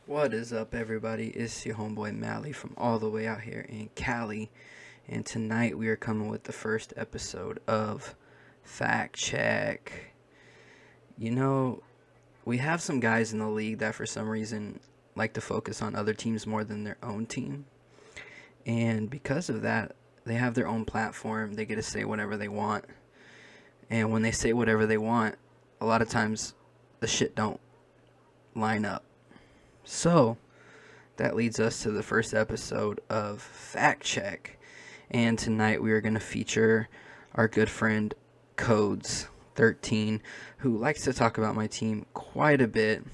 What is up, everybody? It's your homeboy Mally from all the way out here in Cali, and tonight we are coming with the first episode of Fact Check. You know, we have some guys in the league that for some reason like to focus on other teams more than their own team, and because of that, they have their own platform. They get to say whatever they want, and when they say whatever they want, a lot of times the shit don't line up. So, that leads us to the first episode of Fact Check. And tonight we are going to feature our good friend Codes13, who likes to talk about my team quite a bit.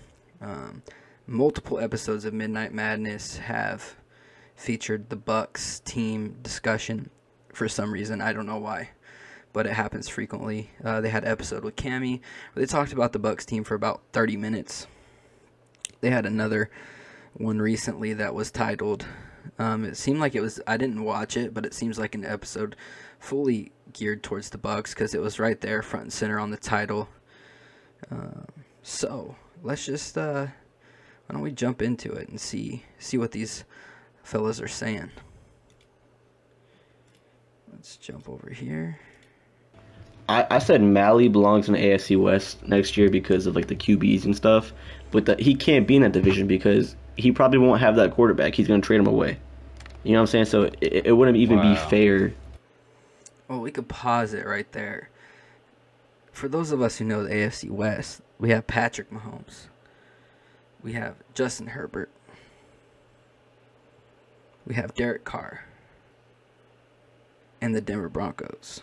Multiple episodes of Midnight Madness have featured the Bucks team discussion for some reason. I don't know why, but it happens frequently. They had an episode with Cammy where they talked about the Bucks team for about 30 minutes. They had another one recently that was titled, it seemed like it was, I didn't watch it, but it seems like an episode fully geared towards the Bucks because it was right there front and center on the title. So let's just why don't we jump into it and see what these fellas are saying. Let's jump over here. I said Mally belongs in the AFC West next year because of like the QBs and stuff, but he can't be in that division because he probably won't have that quarterback. He's going to trade him away. You know what I'm saying? So it wouldn't even be Wow. fair. Well, we could pause it right there. For those of us who know the AFC West, we have Patrick Mahomes. We have Justin Herbert. We have Derek Carr. And the Denver Broncos,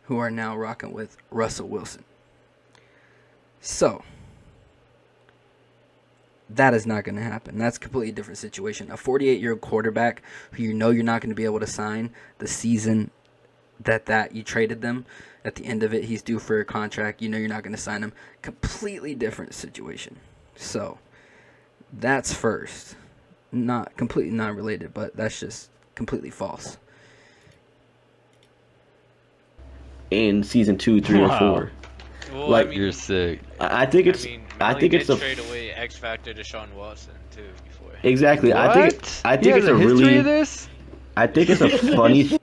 who are now rocking with Russell Wilson. So, that is not going to happen. That's a completely different situation. A 48-year-old quarterback who you know you're not going to be able to sign the season that you traded them. At the end of it, he's due for a contract. You know you're not going to sign him. Completely different situation. So, that's first. Not completely not related, but that's just completely false. In season 2, 3, or Wow. 4. Well, Like You're sick. I think I it's mean, I Mally think it's did a trade away X Factor Deshaun Watson too before. exactly. What? I He think has it's a a history of really this? I think it's a funny.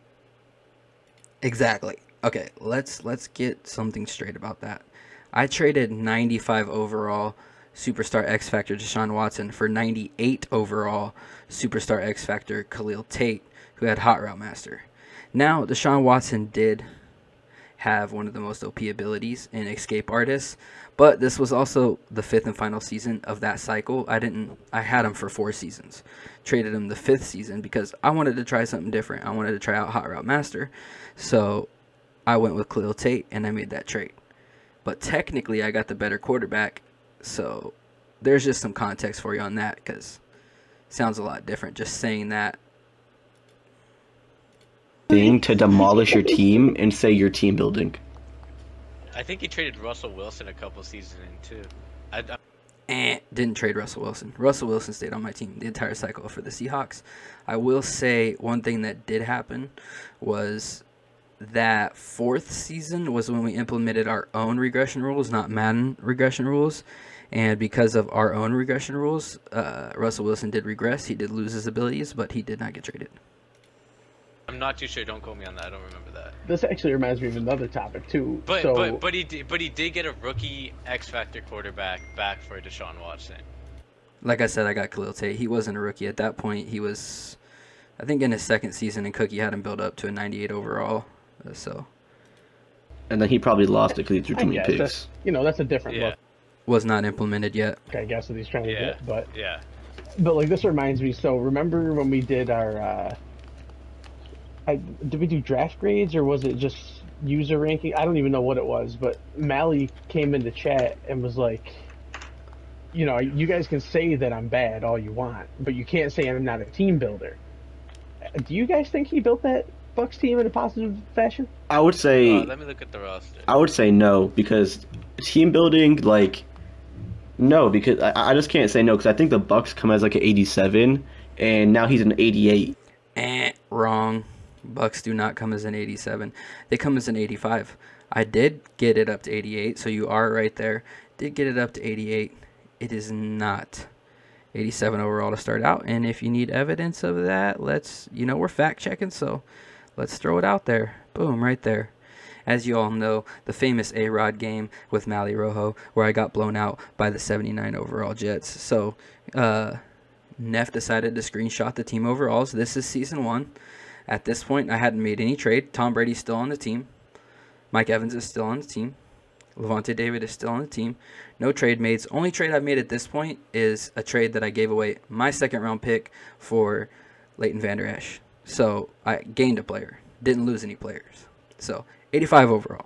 Exactly. Okay, let's get something straight about that. I traded 95 overall superstar X Factor Deshaun Watson for 98 overall superstar X Factor Khalil Tate, who had Hot Route Master. Now, Deshaun Watson did have one of the most OP abilities in Escape Artist, but this was also the fifth and final season of that cycle. I had him for 4 seasons. Traded him the fifth season because I wanted to try something different. I wanted to try out Hot Route Master. So I went with Khalil Tate and I made that trade. But technically, I got the better quarterback. So there's just some context for you on that because it sounds a lot different just saying that. Thing to demolish your team and say you're team building. I think he traded Russell Wilson a couple seasons in too. Didn't trade Russell Wilson. Russell Wilson stayed on my team the entire cycle for the Seahawks. I will say one thing that did happen was that fourth season was when we implemented our own regression rules, not Madden regression rules. And because of our own regression rules, Russell Wilson did regress. He did lose his abilities, but he did not get traded. I'm not too sure. Don't quote me on that. I don't remember that. This actually reminds me of another topic too. But So but he did get a rookie X Factor quarterback back for Deshaun Watson. Like I said, I got Khalil Tate. He wasn't a rookie at that point. He was, I think, in his second season, and Cookie had him build up to a 98 overall. So And then he probably lost it because he threw I too many guess picks. that's a different Yeah. look. was not implemented yet. I guess that he's trying to Yeah. get. But Yeah. like this reminds me. So remember when we did our? Did we do draft grades or was it just user ranking? I don't even know what it was. But Mally came into chat and was like, you guys can say that I'm bad all you want, but you can't say I'm not a team builder. Do you guys think he built that Bucks team in a positive fashion? I would say Let me look at the roster. I would say no because team building like no because I just can't say no because I think the Bucks come as like an 87 and now he's an 88. Wrong. Bucks do not come as an 87. They come as an 85. I did get it up to 88, so you are right there. Did get it up to 88. It is not 87 overall to start out. And if you need evidence of that, we're fact checking, so let's throw it out there. Boom, right there. As you all know, the famous A-Rod game with Mally Rojo, where I got blown out by the 79 overall Jets. So, Neff decided to screenshot the team overalls. This is season 1. At this point, I hadn't made any trade. Tom Brady's still on the team. Mike Evans is still on the team. Levante David is still on the team. No trade made. Only trade I've made at this point is a trade that I gave away my second-round pick for Leighton Vander Esch. So I gained a player. Didn't lose any players. So 85 overall.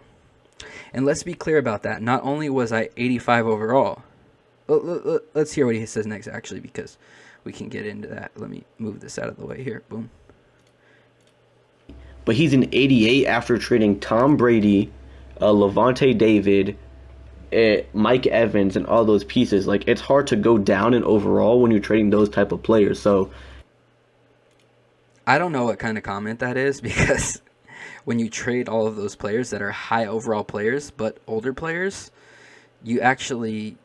And let's be clear about that. Not only was I 85 overall. Let's hear what he says next, actually, because we can get into that. Let me move this out of the way here. Boom. But he's an 88 after trading Tom Brady, Levante David, Mike Evans, and all those pieces. Like, it's hard to go down in overall when you're trading those type of players. So I don't know what kind of comment that is, because when you trade all of those players that are high overall players but older players, you actually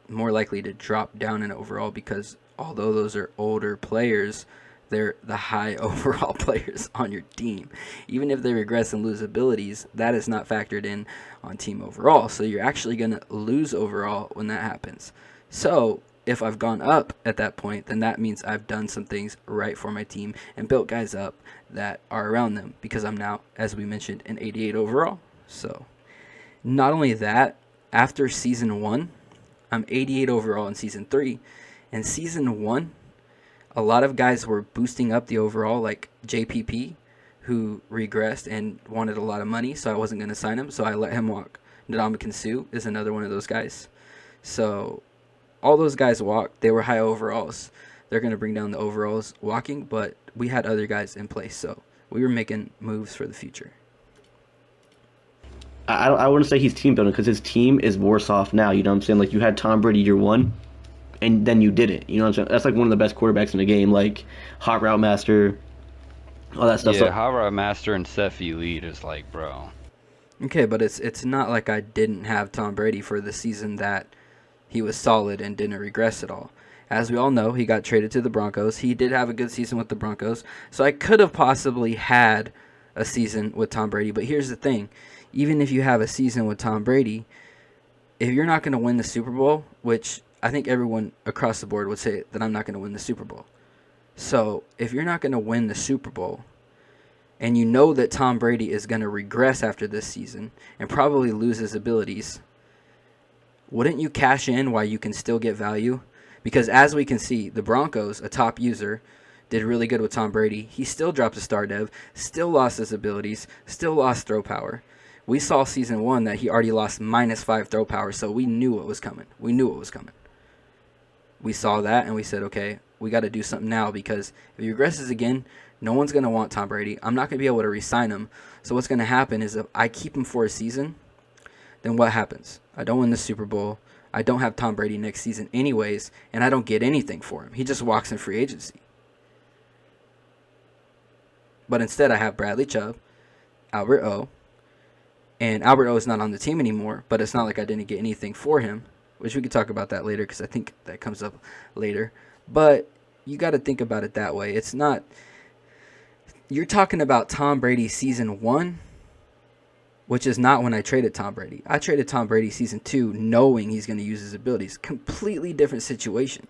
more likely to drop down in overall, because although those are older players, they're the high overall players on your team. Even if they regress and lose abilities, that is not factored in on team overall. So you're actually going to lose overall when that happens. So if I've gone up at that point, then that means I've done some things right for my team and built guys up that are around them, because I'm now, as we mentioned, an 88 overall. So not only that, after season 1, I'm 88 overall in season 3. And season 1, a lot of guys were boosting up the overall, like JPP, who regressed and wanted a lot of money, so I wasn't going to sign him, so I let him walk. Ndamukong Suh is another one of those guys. So all those guys walked. They were high overalls. They're going to bring down the overalls walking, but we had other guys in place, so we were making moves for the future. I wouldn't say he's team building, because his team is worse off now. You know what I'm saying? Like, you had Tom Brady year 1, and then you didn't. You know what I'm saying? That's like one of the best quarterbacks in the game, like Hot Route Master, all that stuff. Yeah, So, Hot Route Master and Seffi Lead is like, bro. Okay, but it's not like I didn't have Tom Brady for the season that he was solid and didn't regress at all. As we all know, he got traded to the Broncos. He did have a good season with the Broncos, so I could have possibly had a season with Tom Brady. But here's the thing. Even if you have a season with Tom Brady, if you're not going to win the Super Bowl, which I think everyone across the board would say that I'm not going to win the Super Bowl. So if you're not going to win the Super Bowl, and you know that Tom Brady is going to regress after this season and probably lose his abilities, wouldn't you cash in while you can still get value? Because as we can see, the Broncos, a top user, did really good with Tom Brady. He still dropped a star dev, still lost his abilities, still lost throw power. We saw season 1 that he already lost -5 throw power, so we knew what was coming. We saw that, and we said, okay, we got to do something now, because if he regresses again, no one's going to want Tom Brady. I'm not going to be able to re-sign him. So what's going to happen is if I keep him for a season, then what happens? I don't win the Super Bowl. I don't have Tom Brady next season anyways, and I don't get anything for him. He just walks in free agency. But instead, I have Bradley Chubb, Albert O, and Albert O is not on the team anymore, but it's not like I didn't get anything for him, which we could talk about that later, because I think that comes up later. But you got to think about it that way. It's not... You're talking about Tom Brady season 1, which is not when I traded Tom Brady. I traded Tom Brady season 2 knowing he's going to use his abilities. Completely different situation.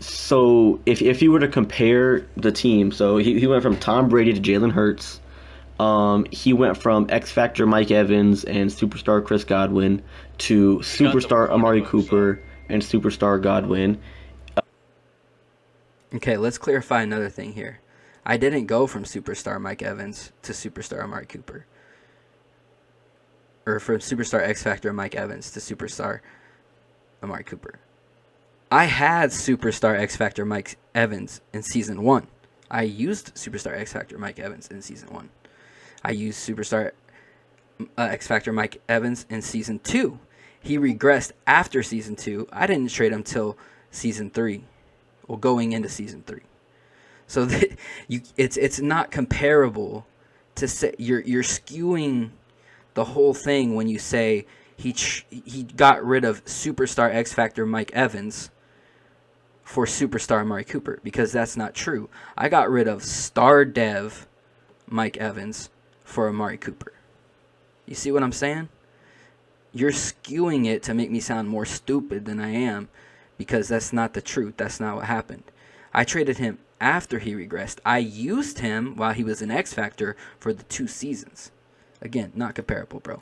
so if you were to compare the team, so he went from Tom Brady to Jalen Hurts. He went from X Factor Mike Evans and Superstar Chris Godwin to Superstar Amari Cooper and Superstar Godwin. Okay, let's clarify another thing here. I didn't go from Superstar Mike Evans to Superstar Amari Cooper. Or from Superstar X Factor Mike Evans to Superstar Amari Cooper. I had Superstar X Factor Mike Evans in Season 1. I used Superstar X Factor Mike Evans in Season 1. I used Superstar X Factor Mike Evans in Season 2. He regressed after Season 2. I didn't trade him till Season 3. Well, going into Season 3. So it's not comparable to say you're skewing the whole thing when you say he got rid of Superstar X Factor Mike Evans for superstar Amari Cooper, because that's not true. I got rid of star dev Mike Evans for Amari Cooper. You see what I'm saying? You're skewing it to make me sound more stupid than I am, because that's not the truth. That's not what happened. I traded him after he regressed. I used him while he was an X Factor for the 2 seasons. Again, not comparable, bro.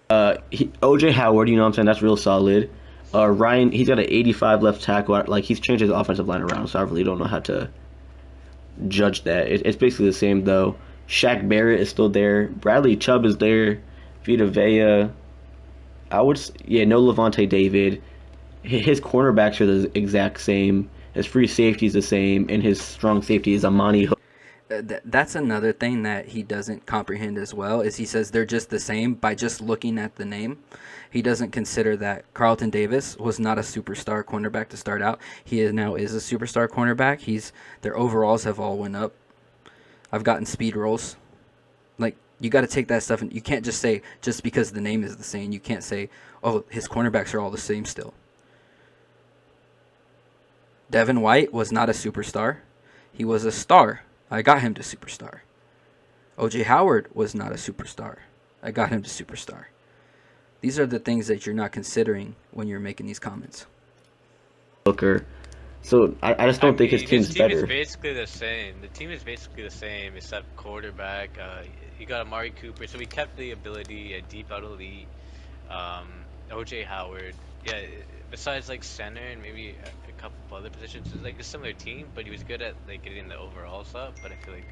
OJ Howard, you know what I'm saying? That's real solid. Ryan, he's got an 85 left tackle. Like, he's changed his offensive line around, so I really don't know how to judge that. It's basically the same, though. Shaq Barrett is still there. Bradley Chubb is there. Vita Vea. No Levante David. His cornerbacks are the exact same. His free safety is the same, and his strong safety is Amani Hook. That's another thing that he doesn't comprehend as well, is he says they're just the same by just looking at the name. He doesn't consider that Carlton Davis was not a superstar cornerback to start out. He now is a superstar cornerback. Their overalls have all went up. I've gotten speed rolls. Like, you got to take that stuff, and you can't just say just because the name is the same. You can't say, oh, his cornerbacks are all the same still. Devin White was not a superstar. He was a star. I got him to superstar. OJ Howard was not a superstar. I got him to superstar. These are the things that you're not considering when you're making these comments. Hooker. So I just don't think his team's team better. is basically the same. The team is basically the same except quarterback. You got Amari Cooper, so we kept the ability a deep out elite. OJ Howard. Yeah. Besides like center and maybe a couple of other positions, it's like a similar team, but he was good at like getting the overalls up. But I feel like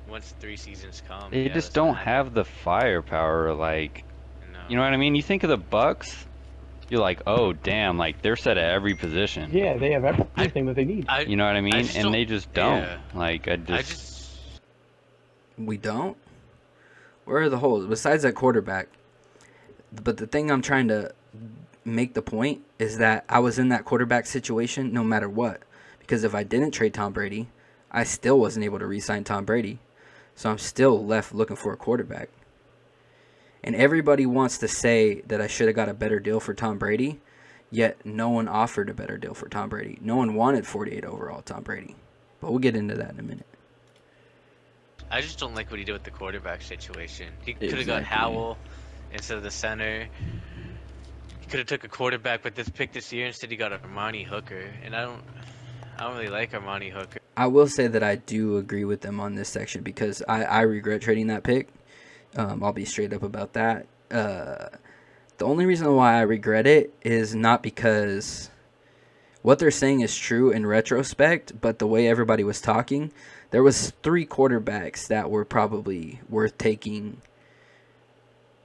once 3 seasons come, They just don't have the firepower. Like, No. you know what I mean? You think of the Bucks, you're like, oh damn, like they're set at every position. Yeah, they have everything that they need. You know what I mean? just And don't- they just don't. yeah. Like We don't? Where are the holes? Besides that quarterback. But the thing I'm trying to make the point is that I was in that quarterback situation no matter what. Because if I didn't trade Tom Brady, I still wasn't able to re-sign Tom Brady. So I'm still left looking for a quarterback. And everybody wants to say that I should have got a better deal for Tom Brady, yet no one offered a better deal for Tom Brady. No one wanted 48 overall Tom Brady. But we'll get into that in a minute. I just don't like what he did with the quarterback situation. He could have got Exactly. Howell instead of the center. He could have took a quarterback with this pick this year. Instead, he got Armani Hooker, and I don't really like Armani Hooker. I will say that I do agree with them on this section because I regret trading that pick. I'll be straight up about that. The only reason why I regret it is not because what they're saying is true in retrospect, but the way everybody was talking, there was 3 quarterbacks that were probably worth taking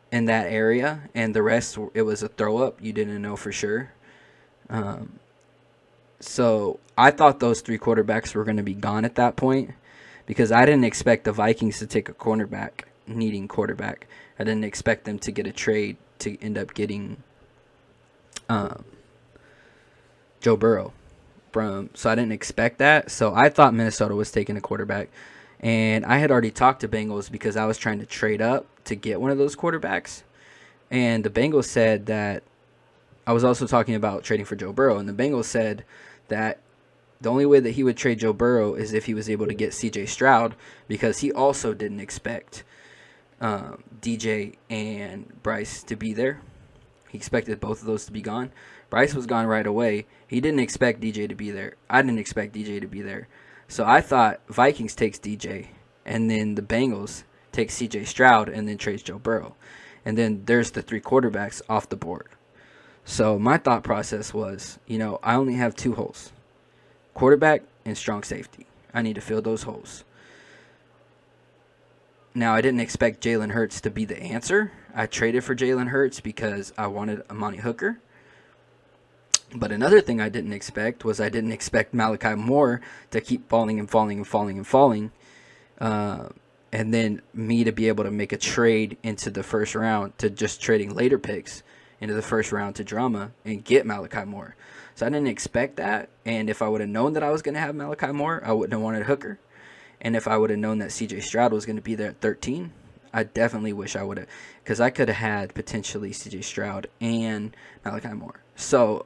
in that area, and the rest, it was a throw up. You didn't know for sure. So I thought those 3 quarterbacks were going to be gone at that point because I didn't expect the Vikings to take a cornerback, needing quarterback. I didn't expect them to get a trade to end up getting Joe Burrow. So I didn't expect that. So I thought Minnesota was taking a quarterback. And I had already talked to Bengals because I was trying to trade up to get one of those quarterbacks. And the Bengals said that I was also talking about trading for Joe Burrow. And the Bengals said that the only way that he would trade Joe Burrow is if he was able to get C.J. Stroud, because he also didn't expect DJ and Bryce to be there. He expected both of those to be gone. Bryce was gone right away. He didn't expect DJ to be there. I didn't expect DJ to be there. So I thought Vikings takes DJ, and then the Bengals take C.J. Stroud, and then trades Joe Burrow. And then there's the 3 quarterbacks off the board. So my thought process was, I only have 2 holes. Quarterback and strong safety. I need to fill those holes. Now, I didn't expect Jalen Hurts to be the answer. I traded for Jalen Hurts because I wanted Amani Hooker. But another thing I didn't expect was I didn't expect Malachi Moore to keep falling and falling and falling and falling. And then me to be able to make a trade into the first round to just trading later picks into the first round to Drama and get Malachi Moore. So I didn't expect that. And if I would have known that I was going to have Malachi Moore, I wouldn't have wanted Hooker. And if I would have known that C.J. Stroud was going to be there at 13, I definitely wish I would have. Because I could have had potentially C.J. Stroud and Malachi Moore. So,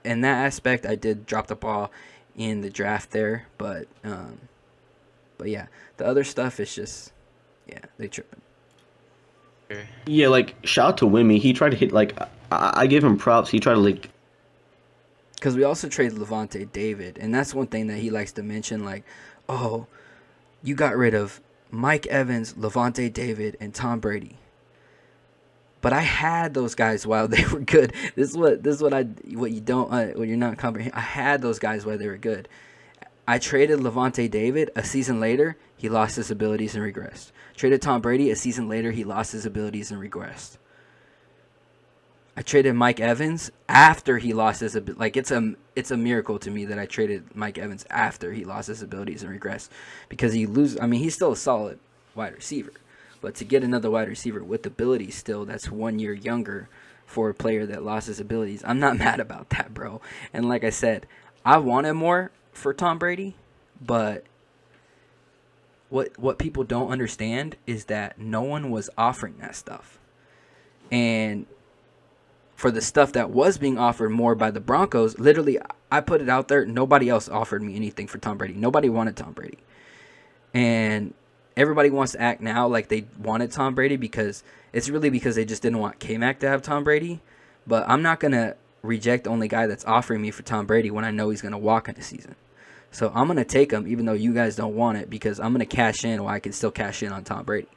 in that aspect, I did drop the ball in the draft there, but yeah, the other stuff is just, yeah, they tripping. Yeah, like shout out to Wimmy. He tried to hit like I give him props. He tried to like Because we also traded Levante David, and that's one thing that he likes to mention, like, oh, you got rid of Mike Evans, Levante David, and Tom Brady. But I had those guys while they were good. What you're not comprehending. I had those guys while they were good. I traded Levante David a season later. He lost his abilities and regressed. Traded Tom Brady a season later. He lost his abilities and regressed. I traded Mike Evans after he lost his like it's a miracle to me that I traded Mike Evans after he lost his abilities and regressed, because he's still a solid wide receiver, but to get another wide receiver with abilities still that's 1 year younger for a player that lost his abilities, I'm not mad about that, bro. And like I said, I wanted more for Tom Brady, but what people don't understand is that no one was offering that stuff. And for the stuff that was being offered more by the Broncos, literally, I put it out there. Nobody else offered me anything for Tom Brady. Nobody wanted Tom Brady. And everybody wants to act now like they wanted Tom Brady because it's really because they just didn't want K-Mac to have Tom Brady. But I'm not going to reject the only guy that's offering me for Tom Brady when I know he's going to walk in the season. So I'm going to take him even though you guys don't want it, because I'm going to cash in while I can still cash in on Tom Brady.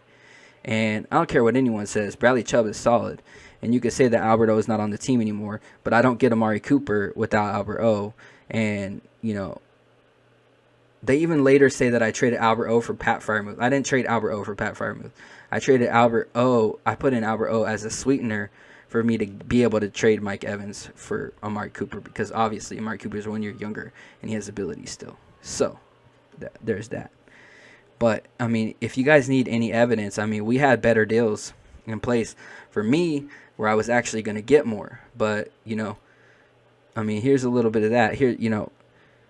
And I don't care what anyone says. Bradley Chubb is solid. And you could say that Albert O is not on the team anymore, but I don't get Amari Cooper without Albert O. And, they even later say that I traded Albert O for Pat Freiermuth. I didn't trade Albert O for Pat Freiermuth. I traded Albert O. I put in Albert O as a sweetener for me to be able to trade Mike Evans for Amari Cooper, because obviously Amari Cooper is 1 year younger and he has abilities still. So there's that. But, if you guys need any evidence, we had better deals in place for me where I was actually going to get more. But, here's a little bit of that. Here,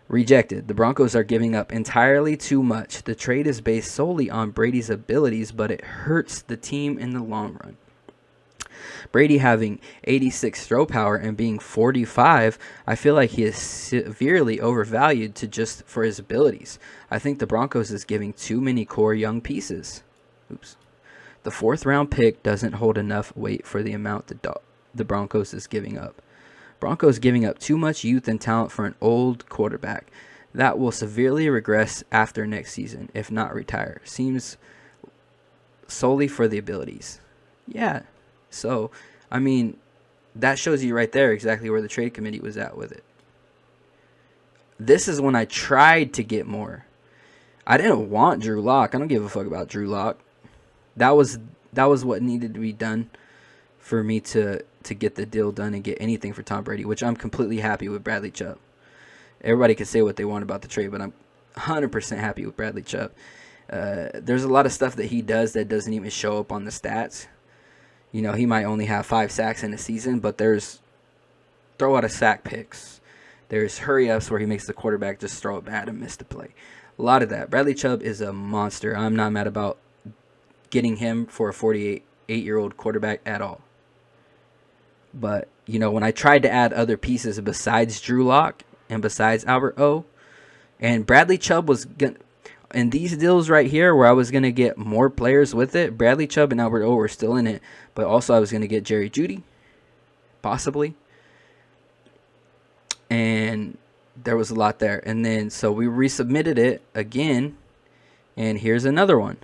rejected. The Broncos are giving up entirely too much. The trade is based solely on Brady's abilities, but it hurts the team in the long run. Brady having 86 throw power and being 45, I feel like he is severely overvalued to just for his abilities. I think the Broncos is giving too many core young pieces. Oops. The 4th round pick doesn't hold enough weight for the amount the Broncos is giving up. Broncos giving up too much youth and talent for an old quarterback that will severely regress after next season, if not retire. Seems solely for the abilities. Yeah. So, that shows you right there exactly where the trade committee was at with it. This is when I tried to get more. I didn't want Drew Lock. I don't give a fuck about Drew Lock. That was what needed to be done for me to get the deal done and get anything for Tom Brady, which I'm completely happy with Bradley Chubb. Everybody can say what they want about the trade, but I'm 100% happy with Bradley Chubb. There's a lot of stuff that he does that doesn't even show up on the stats. He might only have 5 sacks in a season, but there's throw out of sack picks. There's hurry-ups where he makes the quarterback just throw it bad and miss the play. A lot of that. Bradley Chubb is a monster. I'm not mad about getting him for a 48-year-old quarterback at all. But, when I tried to add other pieces besides Drew Lock and besides Albert O, and Bradley Chubb was going to... And these deals right here where I was going to get more players with it, Bradley Chubb and Albert O were still in it. But also I was going to get Jerry Jeudy, possibly. And there was a lot there. And then so we resubmitted it again. And here's another one.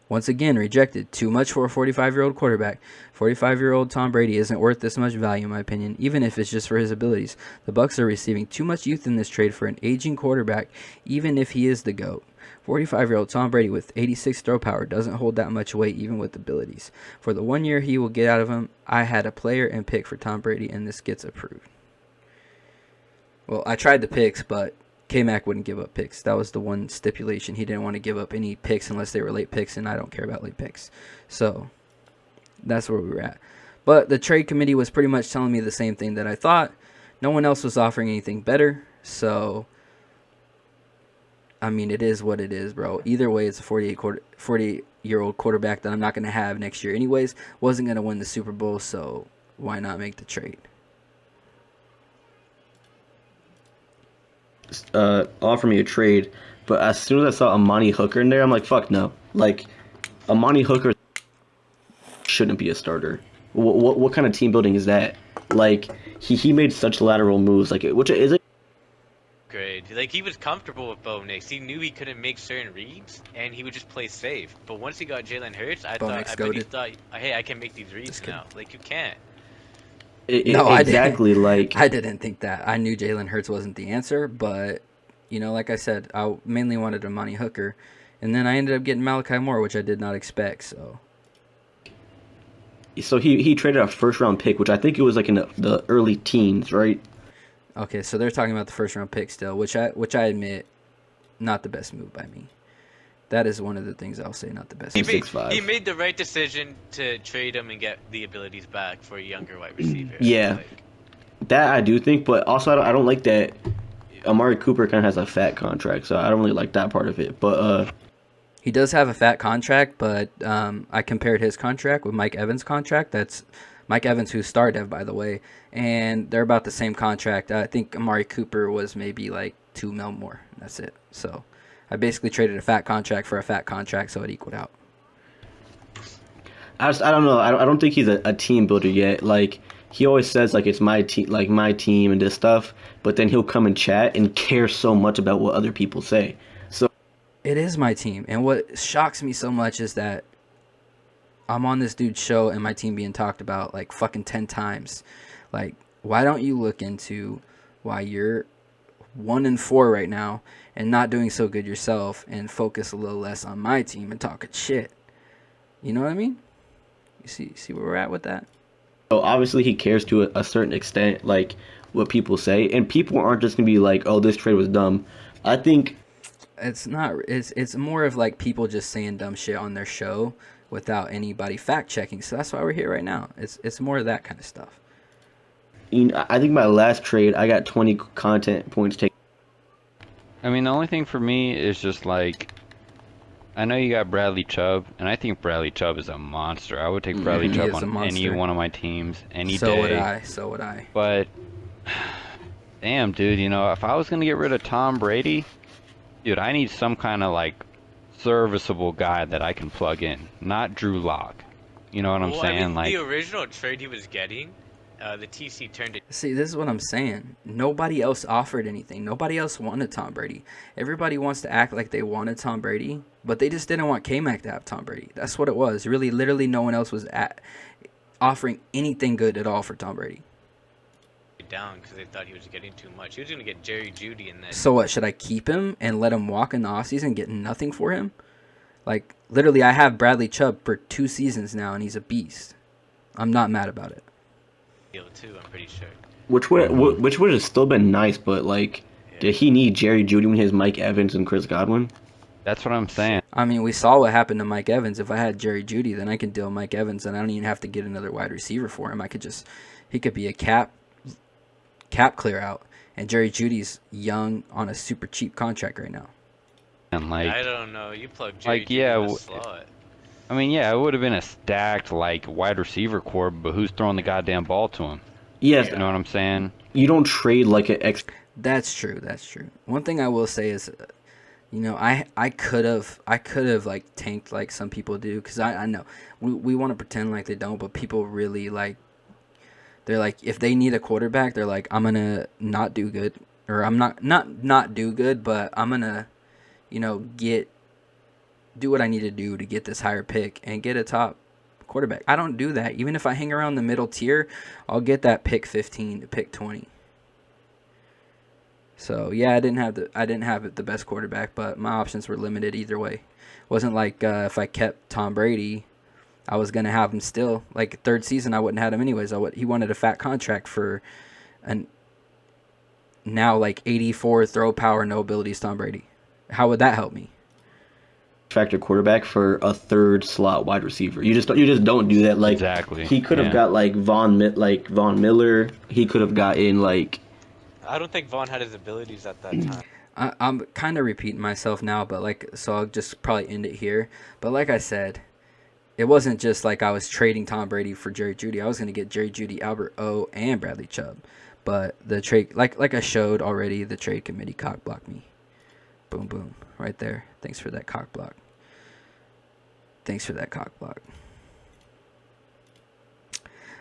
Once again, rejected. Too much for a 45-year-old quarterback. 45-year-old Tom Brady isn't worth this much value, in my opinion, even if it's just for his abilities. The Bucs are receiving too much youth in this trade for an aging quarterback, even if he is the GOAT. 45-year-old Tom Brady with 86 throw power doesn't hold that much weight even with abilities. For the 1 year he will get out of him, I had a player and pick for Tom Brady, and this gets approved. Well, I tried the picks, but K-Mac wouldn't give up picks. That was the one stipulation. He didn't want to give up any picks unless they were late picks, and I don't care about late picks. So that's where we were at. But the trade committee was pretty much telling me the same thing that I thought. No one else was offering anything better, so... it is what it is, bro. Either way, it's a 48-year-old quarterback that I'm not going to have next year anyways. Wasn't going to win the Super Bowl, so why not make the trade? offer me a trade, but as soon as I saw Amani Hooker in there, I'm like, fuck no. Like, Amani Hooker shouldn't be a starter. What kind of team building is that? Like, he made such lateral moves, like, which is it? Great. Like he was comfortable with Bo Nix. He knew he couldn't make certain reads, and he would just play safe. But once he got Jalen Hurts, Bo Nix I bet he goated. thought, hey, I can make these reads now. Like you can't. No, I exactly didn't. like I didn't think that. I knew Jalen Hurts wasn't the answer, but like I said, I mainly wanted Amani Hooker, and then I ended up getting Malachi Moore, which I did not expect. so he traded a first round pick, which I think it was like in the early teens, right? Okay, so they're talking about the first round pick still, which I admit, not the best move by me. That is one of the things I'll say, not the best. He Move. made, 6'5". he made the right decision to trade him and get the abilities back for a younger wide receiver. Yeah. Like, That I do think, but also I don't like that Amari Cooper kind of has a fat contract, so I don't really like that part of it. But He does have a fat contract, but I compared his contract with Mike Evans' contract. That's Mike Evans, who's star dev, by the way, and they're about the same contract. I think Amari Cooper was maybe like $2 million more. That's it. So I basically traded a fat contract for a fat contract, so it equaled out. I don't know. I don't think he's a team builder yet. Like he always says, like it's my team, like my team and this stuff. But then he'll come and chat and care so much about what other people say. So It is my team, and what shocks me so much is that I'm on this dude's show and my team being talked about like fucking 10 times. Like, why don't you look into why you're 1-4 right now and not doing so good yourself and focus a little less on my team and talking shit? You know what I mean? You see where we're at with that? obviously he cares to a certain extent, like what people say, and people aren't just gonna be like, oh, this trade was dumb. I think It's not. It's more of like people just saying dumb shit on their show without anybody fact checking. So that's why we're here right now. It's more of that kind of stuff. I think my last trade I got 20 content points taken. I mean, the only thing for me is just like, I know you got Bradley Chubb, and I think Bradley Chubb is a monster. I would take Bradley He Chubb is a on any monster. one of my teams any So day. would I. So would I. But damn, dude, if I was gonna get rid of Tom Brady, dude, I need some kind of like serviceable guy that I can plug in, not Drew Lock. You know what I'm well, saying? I mean, Like, the original trade he was getting, the TC turned it. See, this is what I'm saying. Nobody else offered anything. Nobody else wanted Tom Brady. Everybody wants to act like they wanted Tom Brady, but they just didn't want K-Mac to have Tom Brady. That's what it was. Really, literally, no one else was offering anything good at all for Tom Brady. Down because they thought he was getting too much. He was going to get Jerry Judy and then. So what? Should I keep him and let him walk in the offseason and get nothing for him? Like, literally, I have Bradley Chubb for 2 seasons now, and he's a beast. I'm not mad about it. Deal too, I'm pretty sure. Which would have still been nice, but like, did he need Jerry Judy when he has Mike Evans and Chris Godwin? that's what I'm saying. I mean, we saw what happened to Mike Evans. If I had Jerry Judy, then I could deal Mike Evans, and I don't even have to get another wide receiver for him. He could be a cap clear out, and Jerry Judy's young on a super cheap contract right now. And like, I don't know. You plug Jerry like, Judy yeah, in the slot. I mean, yeah, it would have been a stacked like wide receiver core, but who's throwing the goddamn ball to him? Yes, You know what I'm saying? you don't trade like an ex. That's true. That's true. One thing I will say is, I could have like tanked like some people do, because I know we want to pretend like they don't, but people really like. They're like, if they need a quarterback, they're like, I'm gonna not do good, or I'm not do good, but I'm gonna, do what I need to do to get this higher pick and get a top quarterback. I don't do that. Even if I hang around the middle tier, I'll get that pick 15 to pick 20. So yeah, I didn't have the best quarterback, but my options were limited either way. It wasn't like if I kept Tom Brady, I was gonna have him still. Like third season, I wouldn't have him anyways. He wanted a fat contract for an now like 84 throw power, no abilities Tom Brady. How would that help me? Factor quarterback for a third slot wide receiver. You just don't do that. Like Exactly, he could have yeah. got like Von Miller. He could have gotten like I don't think Vaughn had his abilities at that time. I'm kind of repeating myself now, but so I'll just probably end it here. But like I said, it wasn't just like I was trading Tom Brady for Jerry Judy. I was going to get Jerry Judy, Albert O, and Bradley Chubb. But the trade, like I showed already, the trade committee cock blocked me. Boom, boom, right there. Thanks for that cock block. Thanks for that cock block.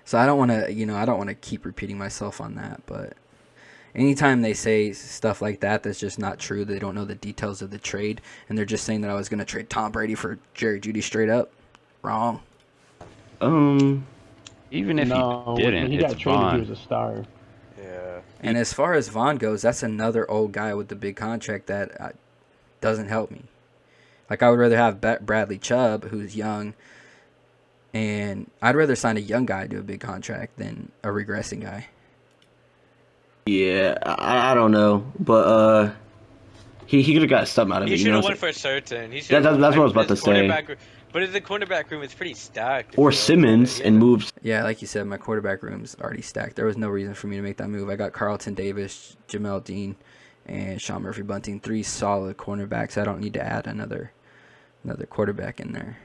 So I don't want to, I don't want to keep repeating myself on that. But anytime they say stuff like that, that's just not true. They don't know the details of the trade, and they're just saying that I was going to trade Tom Brady for Jerry Jeudy straight up. Wrong. Even if No, he didn't, when he it's got traded, Vaughn. he was a star. Yeah. And as far as Vaughn goes, that's another old guy with the big contract that doesn't help me. Like, I would rather have Bradley Chubb, who's young, and I'd rather sign a young guy to a big contract than a regressing guy. Yeah, I don't know, but he could have got something out of He it. should You know, have won for certain. He That's what I was about to say. But the cornerback room is pretty stacked. or Simmons and moves. Yeah, like you said, my quarterback room's already stacked. There was no reason for me to make that move. I got Carlton Davis, Jamel Dean, and Sean Murphy Bunting, 3 solid cornerbacks. I don't need to add another quarterback in there.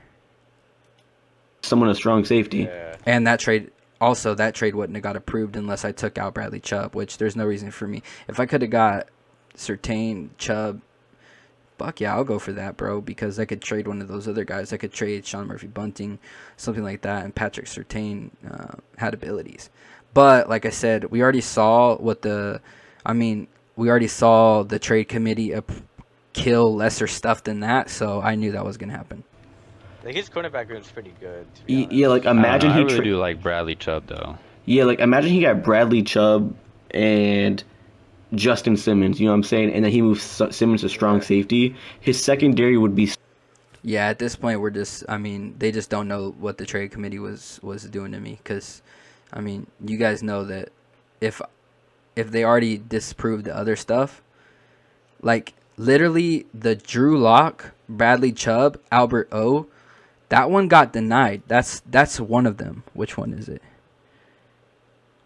Someone a strong safety. Yeah. And that trade wouldn't have got approved unless I took out Bradley Chubb, which there's no reason for me. If I could have got Surtain, Chubb, fuck yeah, I'll go for that, bro, because I could trade one of those other guys. I could trade Sean Murphy Bunting, something like that, and Patrick Surtain had abilities. But like I said, we already saw the trade committee kill lesser stuff than that, so I knew that was going to happen. Like, his cornerback room's pretty good, to be honest. Yeah, like imagine I he. really do like Bradley Chubb though. Yeah, like imagine he got Bradley Chubb and Justin Simmons. You know what I'm saying? And then he moves Simmons to strong safety. His secondary would be. Yeah, at this point, they just don't know what the trade committee was doing to me. Because, you guys know that if they already disproved the other stuff, like, literally the Drew Lock, Bradley Chubb, Albert O, that one got denied. That's one of them. Which one is it?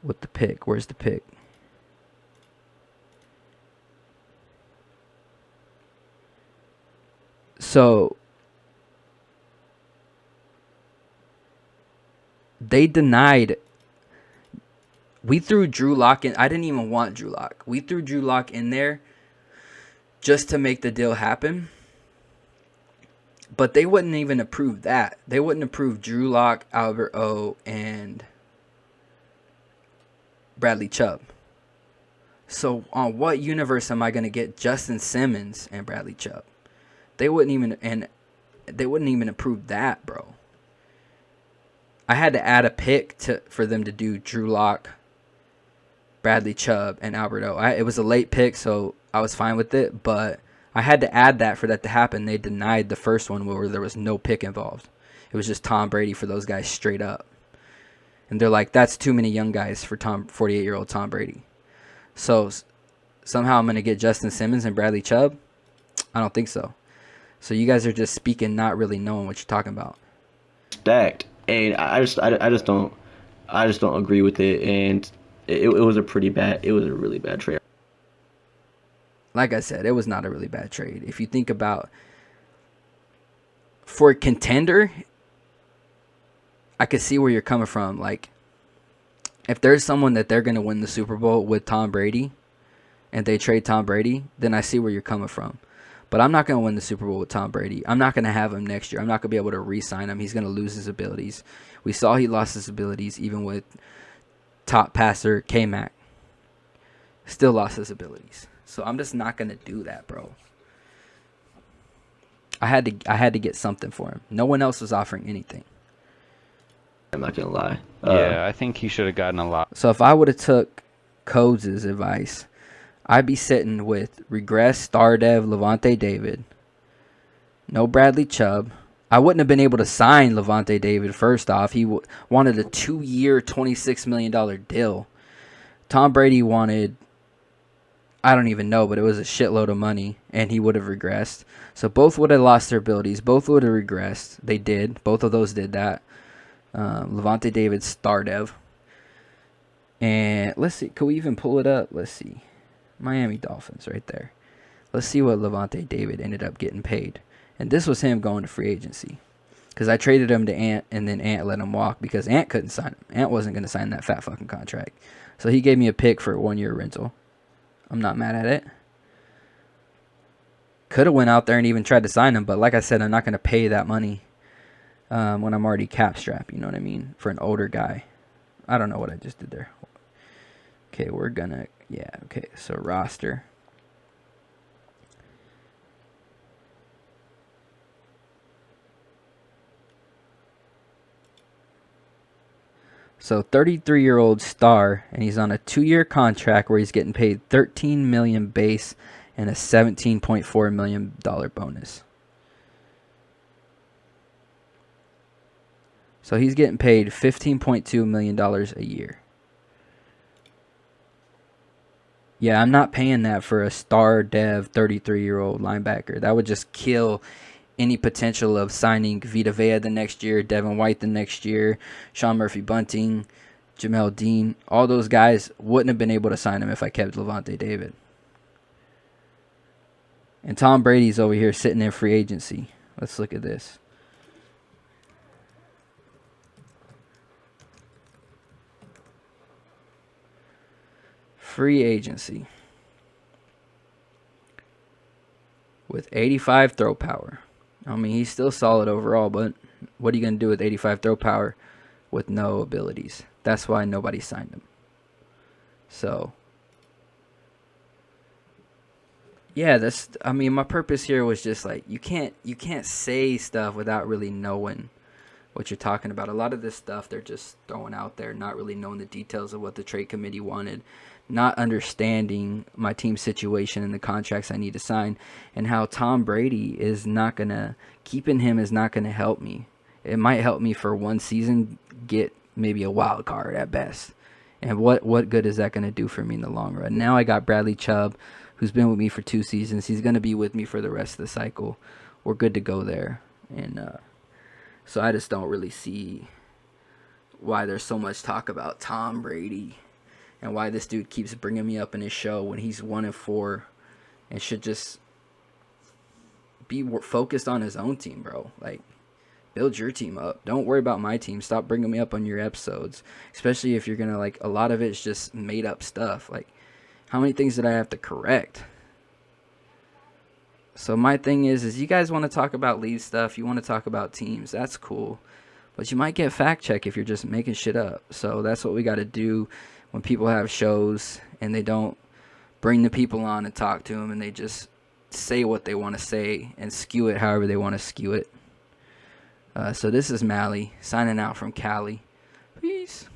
With the pick. Where's the pick? So they denied. We threw Drew Lock in. I didn't even want Drew Lock. We threw Drew Lock in there just to make the deal happen. But they wouldn't even approve that. They wouldn't approve Drew Lock, Albert O, and Bradley Chubb. So on what universe am I going to get Justin Simmons and Bradley Chubb? They wouldn't even approve that, bro. I had to add a pick for them to do Drew Lock, Bradley Chubb, and Albert O. It was a late pick, so I was fine with it, but I had to add that for that to happen. They denied the first one where there was no pick involved. It was just Tom Brady for those guys straight up. And they're like, that's too many young guys for 48-year-old Tom Brady. So somehow I'm going to get Justin Simmons and Bradley Chubb? I don't think so. So you guys are just speaking, not really knowing what you're talking about. Stacked, and I just don't agree with it, and it was a really bad trade. Like I said, it was not a really bad trade. If you think about, for a contender, I could see where you're coming from. Like, if there's someone that they're going to win the Super Bowl with Tom Brady, and they trade Tom Brady, then I see where you're coming from. But I'm not going to win the Super Bowl with Tom Brady. I'm not going to have him next year. I'm not going to be able to re-sign him. He's going to lose his abilities. We saw he lost his abilities even with top passer K-Mac. Still lost his abilities. So I'm just not going to do that, bro. I had to get something for him. No one else was offering anything. I'm not gonna lie. Yeah, I think he should have gotten a lot. So if I would have took Codes' advice, I'd be sitting with regress star dev Levante David, no Bradley Chubb. I wouldn't have been able to sign Levante David first off. He wanted a 2-year, $26 million deal. Tom Brady wanted, I don't even know, but it was a shitload of money, and he would have regressed. So both would have lost their abilities. Both would have regressed. They did. Both of those did that. Levante David, star dev. And let's see. Could we even pull it up? Let's see. Miami Dolphins right there. Let's see what Levante David ended up getting paid. And this was him going to free agency. Because I traded him to Ant, and then Ant let him walk because Ant couldn't sign him. Ant wasn't going to sign that fat fucking contract. So he gave me a pick for a 1-year rental. I'm not mad at it. Could have went out there and even tried to sign him, but like I said, I'm not going to pay that money when I'm already cap strapped, you know what I mean, for an older guy. I don't know what I just did there. Okay, we're going to, yeah, okay, so roster. So 33-year-old star, and he's on a 2-year contract where he's getting paid $13 million base and a $17.4 million bonus. So he's getting paid $15.2 million a year. Yeah, I'm not paying that for a star dev 33-year-old linebacker. That would just kill any potential of signing Vita Vea the next year, Devin White the next year, Sean Murphy-Bunting, Jamel Dean. All those guys wouldn't have been able to sign him if I kept Levante David. And Tom Brady's over here sitting in free agency. Let's look at this. Free agency. With 85 throw power. I mean, he's still solid overall, but what are you going to do with 85 throw power with no abilities? That's why nobody signed him. So, yeah, I mean, my purpose here was just like, you can't say stuff without really knowing what you're talking about. A lot of this stuff they're just throwing out there, not really knowing the details of what the trade committee wanted, not understanding my team situation and the contracts I need to sign, and how Tom Brady is not gonna, keeping him is not gonna help me. It might help me for one season, get maybe a wild card at best. And what good is that gonna do for me in the long run? Now I got Bradley Chubb, who's been with me for 2 seasons. He's gonna be with me for the rest of the cycle. We're good to go there. And so I just don't really see why there's so much talk about Tom Brady and why this dude keeps bringing me up in his show when he's 1-4 and should just be focused on his own team, bro. Like, build your team up. Don't worry about my team. Stop bringing me up on your episodes, especially if you're going to, like, a lot of it's just made up stuff. Like, how many things did I have to correct? So my thing is you guys want to talk about league stuff, you want to talk about teams, that's cool. But you might get fact check if you're just making shit up. So that's what we got to do when people have shows and they don't bring the people on and talk to them and they just say what they want to say and skew it however they want to skew it. So this is Mally signing out from Cali. Peace.